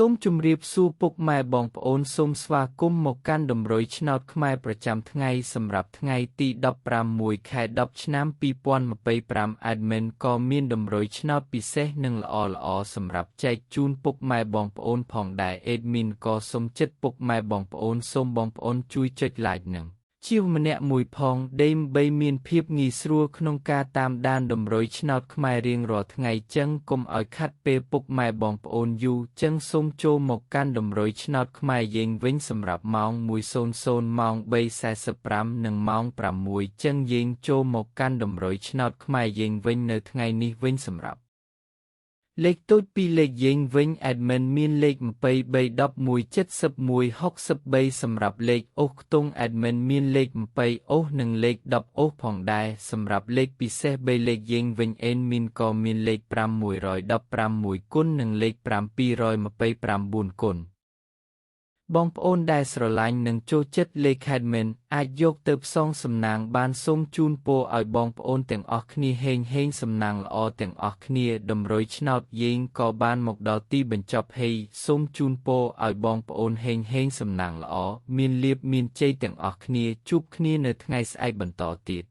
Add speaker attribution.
Speaker 1: សូមជម្រាបសួរពុកម៉ែបងប្អូនសូមស្វាគមន៍មកកាន់តម្រុយឆ្នោតខ្មែរប្រចាំថ្ងៃសម្រាប់ថ្ងៃទី16 ខែ 10 ឆ្នាំ 2025 Admin ក៏មានតម្រុយឆ្នោតពិសេសនិងល្អៗសម្រាប់ចែកជូនពុកម៉ែបងប្អូនផងដែរ Admin ក៏សូមចិត្តពុកម៉ែបងប្អូនសូមបងប្អូនជួយចុច like និងជាវម្នាក់មួយផងដើម្បីមានភាពងាយស្រួលក្នុងការតាមដានតម្រុយឆ្នោតខ្មែររៀងរាល់ថ្ងៃចឹងកុំឲ្យខាត់ពេលពុកម៉ែបងប្អូនយូរចឹងសូមចូលមកកាន់តម្រុយឆ្នោតខ្មែរយើងវិញសម្រាប់ម៉ោង 1:00 ម៉ោង 3:45 និងម៉ោង 6 ចឹងយើងចូលមកកាន់តម្រុយឆ្នោតខ្មែរយើងវិញនៅថ្ងៃនេះវិញសម្រាប់លេខតូចពីលេខយើងវិញ Admin មានលេខ23 11 71 63សម្រាប់លេខអូសខ្ទង់ Admin មានលេខ20អូសនិងលេខ10អូសផងដែរសម្រាប់លេខពិសេស3លេខយើងវិញ Admin ក៏មានលេខ515គុណនិងលេខ729គុណបងប្អូនដែលស្រឡាញ់និងចូលចិត្តលេខ Admin អាចយកទៅផ្សងសំណាងបានសូមជូនពរឲ្យបងប្អូនទាំងអស់គ្នាហេងសំណាងល្អទាំងអស់គ្នាតម្រុយឆ្នោតយើងក៏បានមកដល់ទីបញ្ចប់ហើយសូមជូនពរឲ្យបងប្អូនហេងសំណាងល្អមានលាភមានជ័យទាំងអស់គ្នាជួបគ្នានៅថ្ងៃស្អែកបន្តទៀត